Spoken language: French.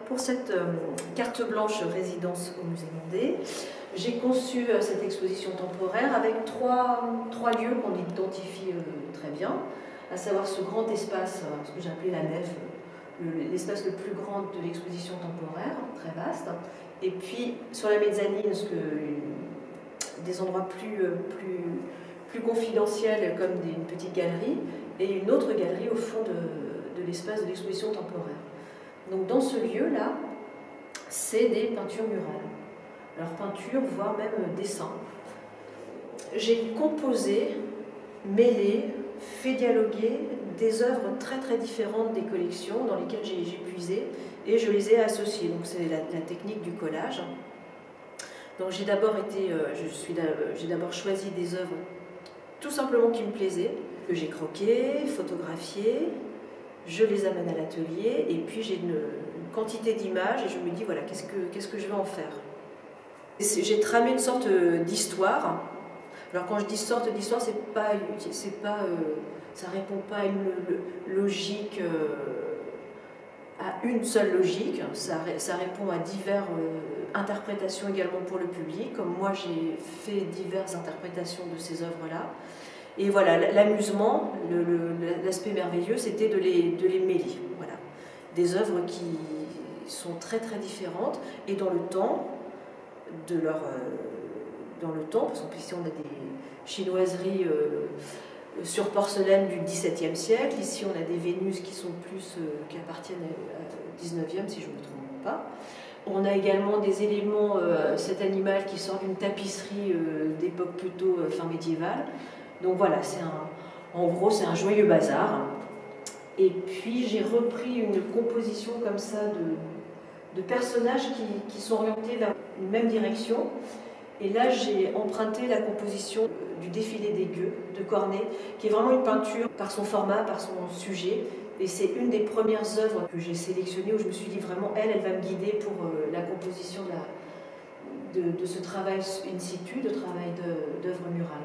pour cette carte blanche résidence au Musée Mandé, j'ai conçu cette exposition temporaire avec trois lieux qu'on identifie très bien, à savoir ce grand espace, ce que j'appelais la nef, l'espace le plus grand de l'exposition temporaire, très vaste, et puis sur la mezzanine, des endroits plus confidentiels comme une petite galerie, et une autre galerie au fond de l'espace de l'exposition temporaire. Donc dans ce lieu-là, c'est des peintures murales. Alors peinture, voire même dessin. J'ai composé, mêlé, fait dialoguer des œuvres très très différentes des collections dans lesquelles j'ai puisé et je les ai associées. Donc c'est la technique du collage. Donc j'ai d'abord choisi des œuvres tout simplement qui me plaisaient, que j'ai croquées, photographiées, je les amène à l'atelier et puis j'ai une quantité d'images et je me dis voilà, qu'est-ce que je vais en faire. J'ai tramé une sorte d'histoire. Alors quand je dis sorte d'histoire, ça répond pas à une logique, à une seule logique. Ça répond à diverses interprétations également pour le public. Comme moi, j'ai fait diverses interprétations de ces œuvres-là. Et voilà, l'amusement, l'aspect merveilleux, c'était de les mêler. Voilà. Des œuvres qui sont très très différentes et dans le temps, parce qu'ici on a des chinoiseries sur porcelaine du XVIIe siècle, ici on a des Vénus qui appartiennent au XIXe si je ne me trompe pas. On a également des éléments, cet animal qui sort d'une tapisserie d'époque plutôt fin médiévale. Donc voilà, en gros c'est un joyeux bazar. Et puis j'ai repris une composition comme ça de personnages qui sont orientés vers une même direction. Et là, j'ai emprunté la composition du défilé des gueux de Cornet, qui est vraiment une peinture par son format, par son sujet. Et c'est une des premières œuvres que j'ai sélectionnées où je me suis dit vraiment, elle va me guider pour la composition de ce travail in situ, de travail d'œuvre murale.